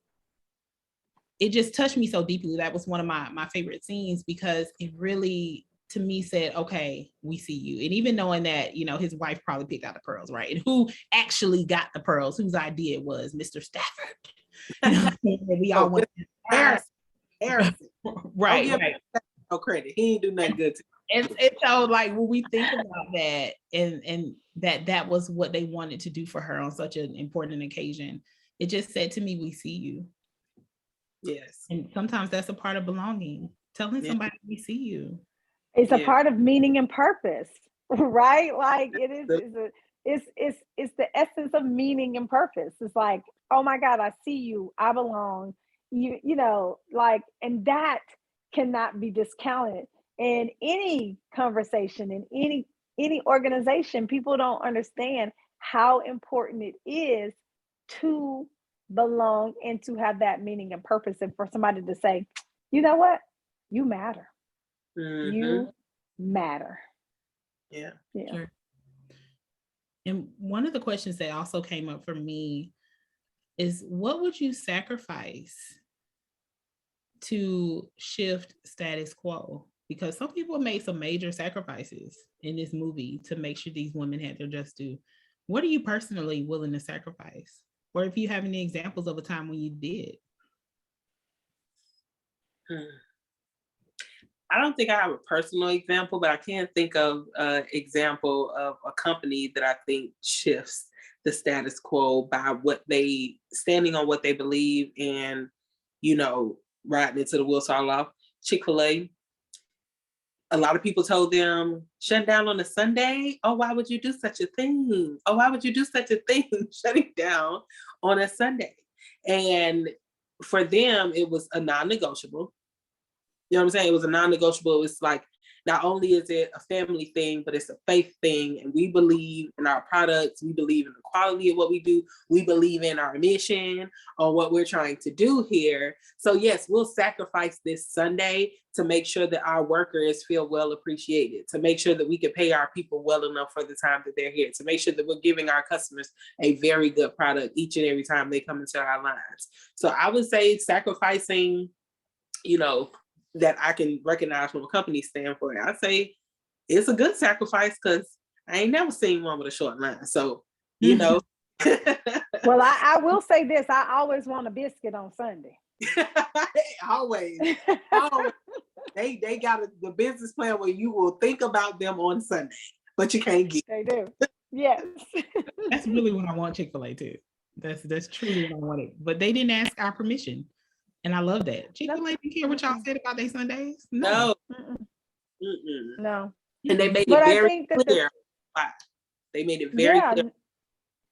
it just touched me so deeply. That was one of my favorite scenes, because it really, to me, said, okay, we see you. And even knowing that, his wife probably picked out the pearls, right? And who actually got the pearls, whose idea it was, Mr. Stafford. We all went Harrison. Right, right. No credit. He ain't do nothing good to and so, like, when we think about that, and that was what they wanted to do for her on such an important occasion, it just said to me, we see you. Yes. And sometimes that's a part of belonging, telling somebody we see you. It's a part of meaning and purpose, right? Like it's the essence of meaning and purpose. It's like, oh my God, I see you, I belong, and that cannot be discounted in any conversation, in any organization. People don't understand how important it is to belong and to have that meaning and purpose, and for somebody to say, you know what, you matter. Mm-hmm. You matter. Yeah. Sure. And one of the questions that also came up for me is, what would you sacrifice to shift status quo? Because some people made some major sacrifices in this movie to make sure these women had their just due. What are you personally willing to sacrifice? Or if you have any examples of a time when you did? I don't think I have a personal example, but I can think of an example of a company that I think shifts the status quo by standing on what they believe and, riding into the wheels fall off. Chick-fil-A. A lot of people told them, shut down on a Sunday? Oh, why would you do such a thing? Oh, why would you do such a thing? Shutting down on a Sunday. And for them, it was a non-negotiable. You know what I'm saying? It was a non-negotiable. It's like, not only is it a family thing, but it's a faith thing. And we believe in our products. We believe in the quality of what we do. We believe in our mission on what we're trying to do here. So yes, we'll sacrifice this Sunday to make sure that our workers feel well appreciated, to make sure that we can pay our people well enough for the time that they're here, to make sure that we're giving our customers a very good product each and every time they come into our lines. So I would say sacrificing, that I can recognize from a company standpoint, I'd say it's a good sacrifice, because I ain't never seen one with a short line. So, Well, I will say this. I always want a biscuit on Sunday. always. They got the business plan where you will think about them on Sunday, but you can't get. They do. Yes. That's really what I want Chick-fil-A too. That's truly what I wanted. But they didn't ask our permission. And I love that. Chick-fil-A didn't care what y'all said about their Sundays. No. No. And they made it very clear. They made it very clear.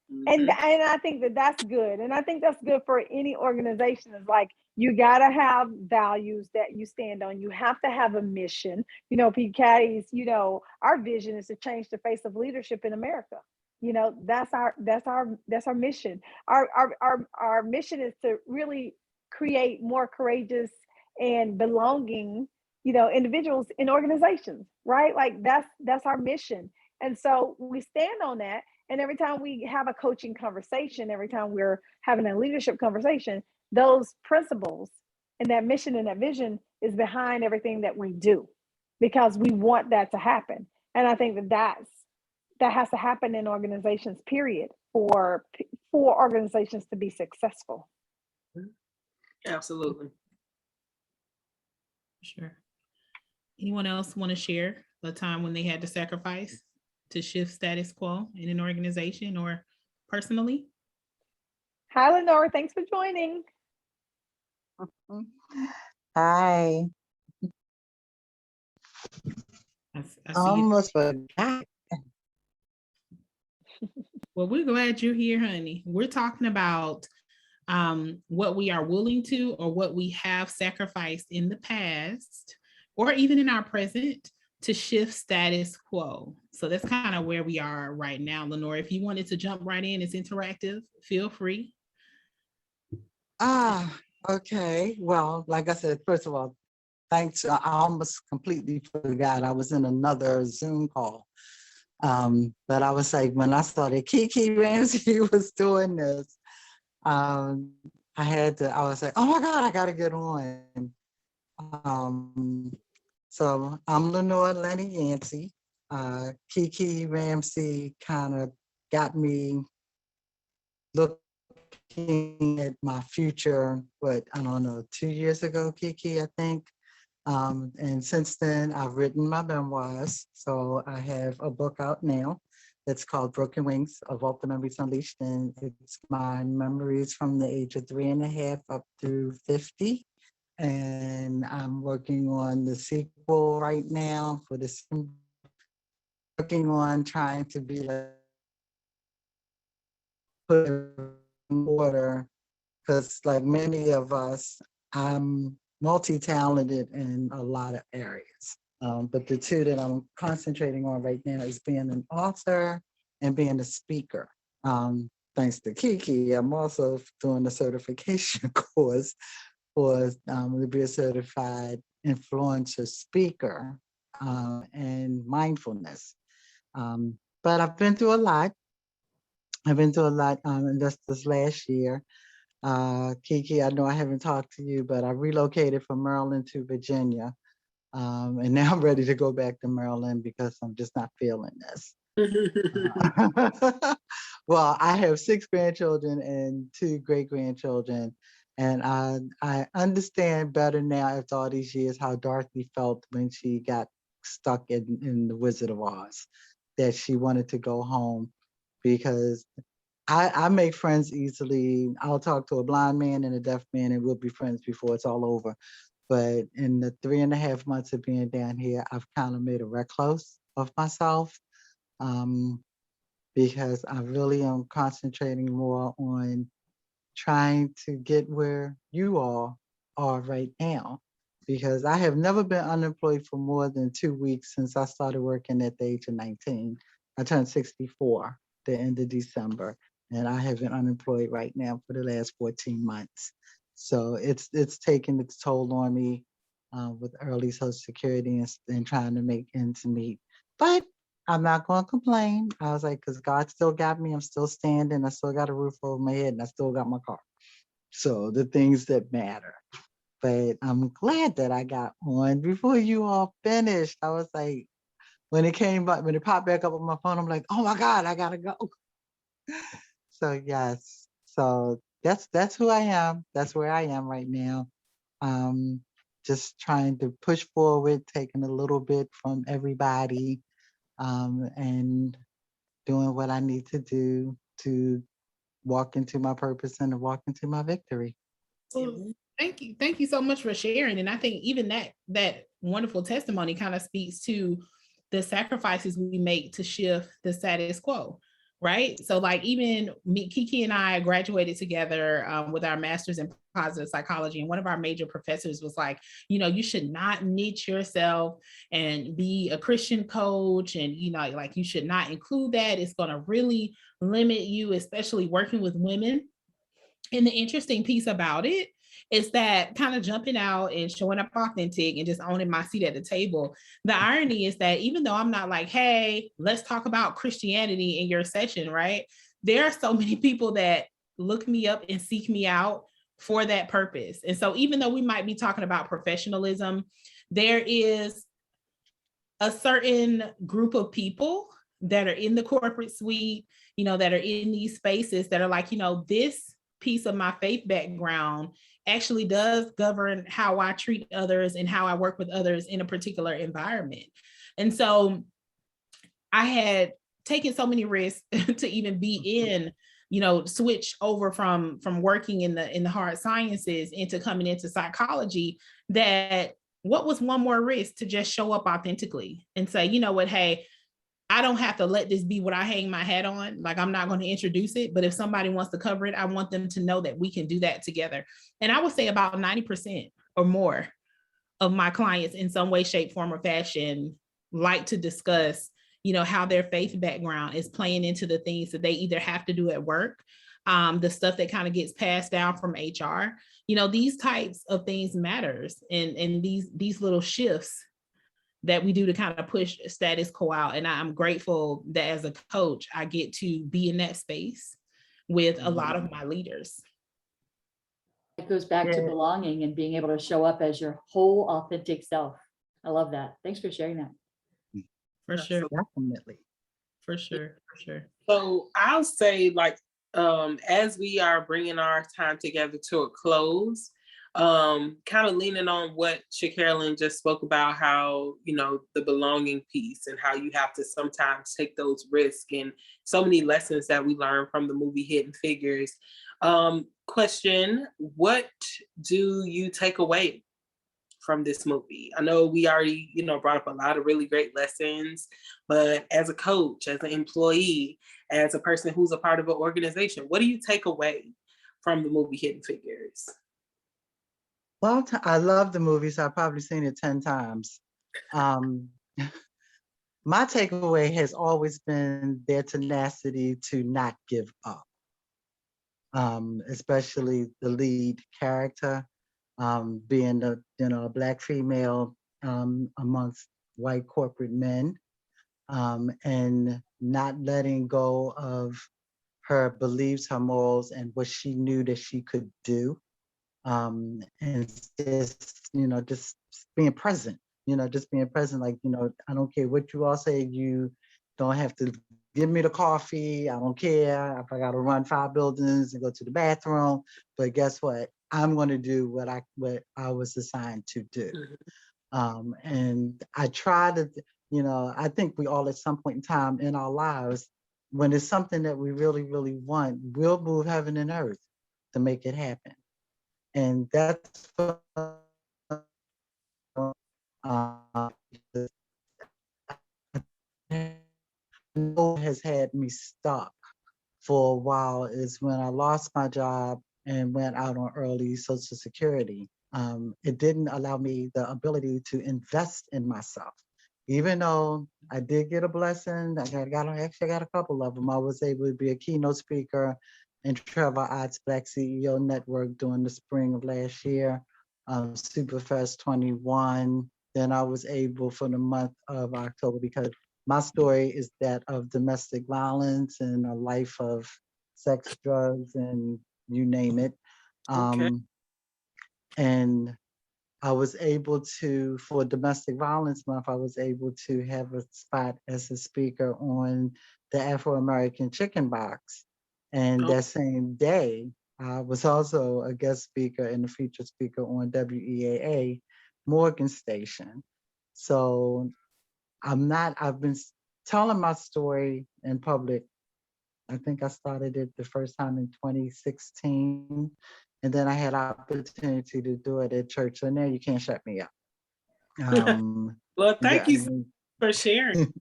And I think that that's good. And I think that's good for any organization. Is like, you got to have values that you stand on. You have to have a mission. You know, PCaDI's, you know, our vision is to change the face of leadership in America. You know, that's our mission. Our mission is to really create more courageous and belonging, you know, individuals in organizations, right? Like that's our mission. And so we stand on that. And every time we have a coaching conversation, every time we're having a leadership conversation, those principles and that mission and that vision is behind everything that we do, because we want that to happen. And I think that has to happen in organizations, period, for organizations to be successful. Absolutely. Sure. Anyone else want to share a time when they had to sacrifice to shift status quo in an organization or personally? Hi, Lenore. Thanks for joining. Hi. I see you. Almost forgot. Well, we're glad you're here, honey. We're talking about what we are willing to or what we have sacrificed in the past or even in our present to shift status quo. So that's kind of where we are right now. Lenore, if you wanted to jump right in, it's interactive. Feel free. Okay. Well, like I said, first of all, thanks. I almost completely forgot. I was in another Zoom call. But I was like, when I saw that Kiki Ramsey was doing this, I was like, oh my God, I gotta get on. So I'm Lenore Lenny Yancey. Kiki Ramsey kind of got me looking at my future, I don't know, 2 years ago, Kiki, I think. And since then, I've written my memoirs. So I have a book out now that's called Broken Wings of Ultimate Memories Unleashed. And it's my memories from the age of 3.5 up through 50. And I'm working on the sequel right now for this, working on trying to be like, put in order, because like many of us, I'm multi-talented in a lot of areas. But the two that I'm concentrating on right now is being an author and being a speaker. Thanks to Kiki, I'm also doing a certification course for to be a certified influencer speaker and mindfulness. But I've been through a lot. In just this last year. Kiki, I know I haven't talked to you, but I relocated from Maryland to Virginia. And now I'm ready to go back to Maryland because I'm just not feeling this. Well, I have 6 grandchildren and 2 great-grandchildren. And I understand better now after all these years how Dorothy felt when she got stuck in The Wizard of Oz, that she wanted to go home, because I make friends easily. I'll talk to a blind man and a deaf man and we'll be friends before it's all over. But in the 3.5 months of being down here, I've kind of made a recluse of myself, because I really am concentrating more on trying to get where you all are right now. Because I have never been unemployed for more than 2 weeks since I started working at the age of 19. I turned 64 the end of December. And I have been unemployed right now for the last 14 months. So it's taken its toll on me with early Social Security and trying to make ends meet. But I'm not going to complain. I was like, because God still got me. I'm still standing. I still got a roof over my head and I still got my car. So the things that matter. But I'm glad that I got on before you all finished. I was like, when it popped back up on my phone, I'm like, oh my God, I got to go. So yes, so that's who I am. That's where I am right now. Just trying to push forward, taking a little bit from everybody, and doing what I need to do to walk into my purpose and to walk into my victory. Well, thank you so much for sharing. And I think even that wonderful testimony kind of speaks to the sacrifices we make to shift the status quo. right? So like even me, Kiki and I graduated together with our master's in positive psychology. And one of our major professors was like, you know, you should not niche yourself and be a Christian coach. And, you know, like you should not include that. It's going to really limit you, especially working with women. And the interesting piece about it is that kind of jumping out and showing up authentic and just owning my seat at the table. The irony is that even though I'm not like, hey, let's talk about Christianity in your session, right? There are so many people that look me up and seek me out for that purpose. And so even though we might be talking about professionalism, there is a certain group of people that are in the corporate suite, you know, that are in these spaces that are like, you know, this piece of my faith background actually does govern how I treat others and how I work with others in a particular environment. And so I had taken so many risks to even be in, you know, switch over from working in the hard sciences into coming into psychology, that what was one more risk to just show up authentically and say, you know what, hey, I don't have to let this be what I hang my hat on. Like, I'm not going to introduce it, but if somebody wants to cover it, I want them to know that we can do that together. And I would say about 90% or more of my clients in some way, shape, form, or fashion like to discuss, you know, how their faith background is playing into the things that they either have to do at work, the stuff that kind of gets passed down from HR. You know, these types of things matters, and these little shifts that we do to kind of push status quo out. And I'm grateful that as a coach, I get to be in that space with a lot of my leaders. It goes back to belonging and being able to show up as your whole authentic self. I love that. Thanks for sharing that. For sure. Definitely. For sure. For sure. So I'll say, like, as we are bringing our time together to a close, kind of leaning on what Shacarolyn just spoke about, how, you know, the belonging piece and how you have to sometimes take those risks, and so many lessons that we learn from the movie Hidden Figures. Question, what do you take away from this movie? I know we already, you know, brought up a lot of really great lessons, but as a coach, as an employee, as a person who's a part of an organization, what do you take away from the movie Hidden Figures? Well, I love the movie, so I've probably seen it 10 times. My takeaway has always been their tenacity to not give up, especially the lead character, being a, you know, a Black female amongst white corporate men, and not letting go of her beliefs, her morals, and what she knew that she could do. And just, you know, just being present, you know, just being present. Like, you know, I don't care what you all say, you don't have to give me the coffee. I don't care if I got to run 5 buildings and go to the bathroom, but guess what? I'm going to do what I was assigned to do. And I try to, you know, I think we all at some point in time in our lives, when it's something that we really, really want, we'll move heaven and earth to make it happen. And that's has had me stuck for a while is when I lost my job and went out on early Social Security. It didn't allow me the ability to invest in myself. Even though I did get a blessing, I got a couple of them. I was able to be a keynote speaker in Trevor Ott's Black CEO Network during the spring of last year, Superfest 21. Then I was able for the month of October, because my story is that of domestic violence and a life of sex, drugs, and you name it. Okay. And I was able to, for Domestic Violence Month, I was able to have a spot as a speaker on the Afro-American Chicken Box. And that same day, I was also a guest speaker and a featured speaker on WEAA Morgan Station. So I've been telling my story in public. I think I started it the first time in 2016. And then I had opportunity to do it at church. So now you can't shut me up. Well, thank you. for sharing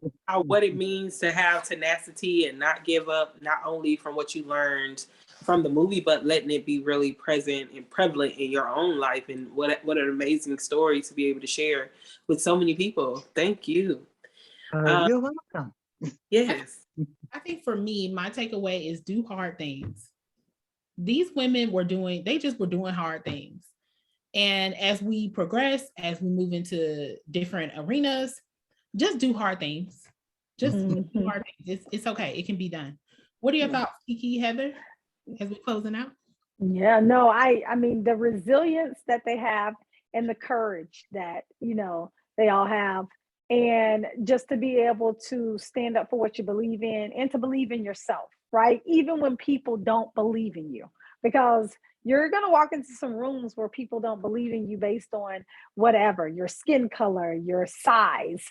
what it means to have tenacity and not give up, not only from what you learned from the movie, but letting it be really present and prevalent in your own life. And what an amazing story to be able to share with so many people. Thank you. You're welcome. Yes. I think for me, my takeaway is do hard things. These women were doing hard things. And as we progress, as we move into different arenas, just do hard things. Just do hard things. It's okay. It can be done. What are your thoughts, Kiki, Heather, as we're closing out? Yeah, no, I mean, the resilience that they have and the courage that, they all have, and just to be able to stand up for what you believe in and to believe in yourself, right? Even when people don't believe in you, because you're going to walk into some rooms where people don't believe in you based on whatever, your skin color, your size,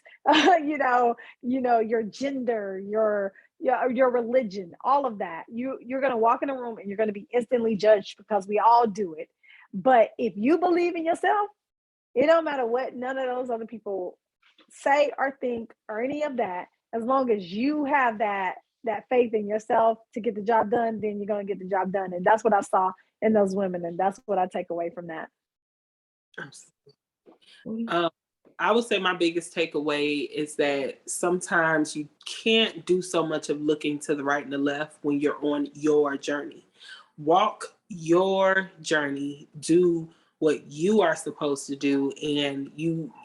your gender, your religion, all of that. You're going to walk in a room and you're going to be instantly judged, because we all do it. But if you believe in yourself, it don't matter what none of those other people say or think or any of that. As long as you have that faith in yourself to get the job done, then you're going to get the job done. And that's what I saw in those women, and that's what I take away from that. I would say my biggest takeaway is that sometimes you can't do so much of looking to the right and the left when you're on your journey. Walk your journey, do what you are supposed to do. And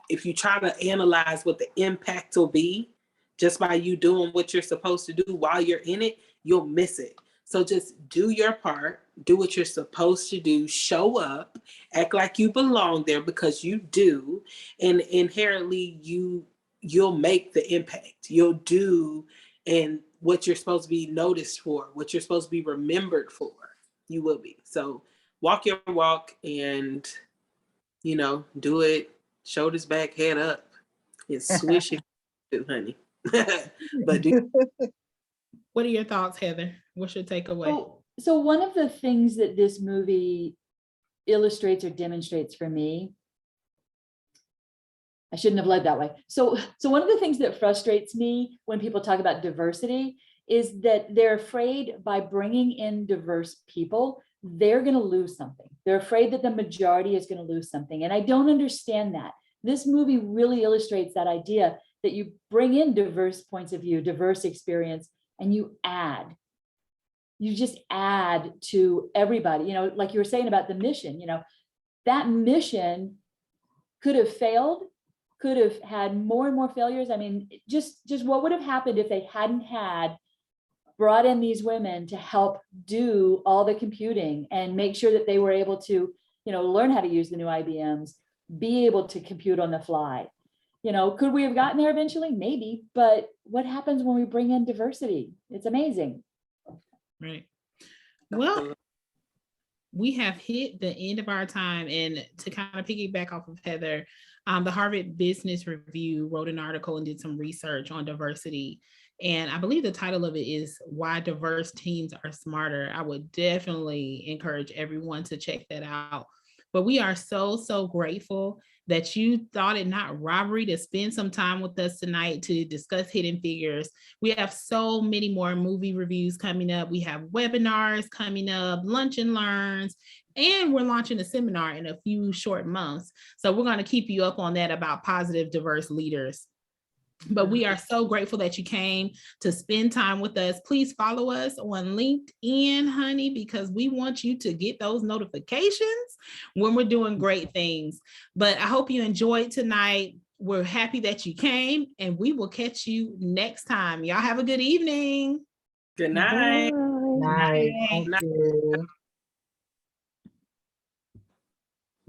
if you try to analyze what the impact will be just by you doing what you're supposed to do while you're in it, you'll miss it. So just do your part, do what you're supposed to do, show up, act like you belong there, because you do. And inherently you'll make the impact. You'll do and what you're supposed to be noticed for, what you're supposed to be remembered for, you will be. So walk your walk and, do it shoulders back, head up. It's swish it, honey. But What are your thoughts, Heather? What's your takeaway? So one of the things that this movie illustrates or demonstrates for me, I shouldn't have led that way. So one of the things that frustrates me when people talk about diversity is that they're afraid by bringing in diverse people, they're going to lose something. They're afraid that the majority is going to lose something. And I don't understand that. This movie really illustrates that idea that you bring in diverse points of view, diverse experience, and you just add to everybody, like you were saying about the mission, that mission could have failed, could have had more and more failures. I mean, just what would have happened if they hadn't had brought in these women to help do all the computing and make sure that they were able to, learn how to use the new IBMs, be able to compute on the fly. Could we have gotten there eventually? Maybe, but what happens when we bring in diversity? It's amazing. Right. Well, we have hit the end of our time, and to kind of piggyback off of Heather, the Harvard Business Review wrote an article and did some research on diversity. And I believe the title of it is Why Diverse Teams Are Smarter. I would definitely encourage everyone to check that out. But we are so grateful that you thought it not robbery to spend some time with us tonight to discuss Hidden Figures. We have so many more movie reviews coming up. We have webinars coming up, lunch and learns, and we're launching a seminar in a few short months. So we're going to keep you up on that about positive, diverse leaders. But we are so grateful that you came to spend time with us. Please follow us on LinkedIn, honey, because we want you to get those notifications when we're doing great things. But I hope you enjoyed tonight. We're happy that you came, and we will catch you next time. Y'all have a good evening. Good night. Bye. Night. Thank you.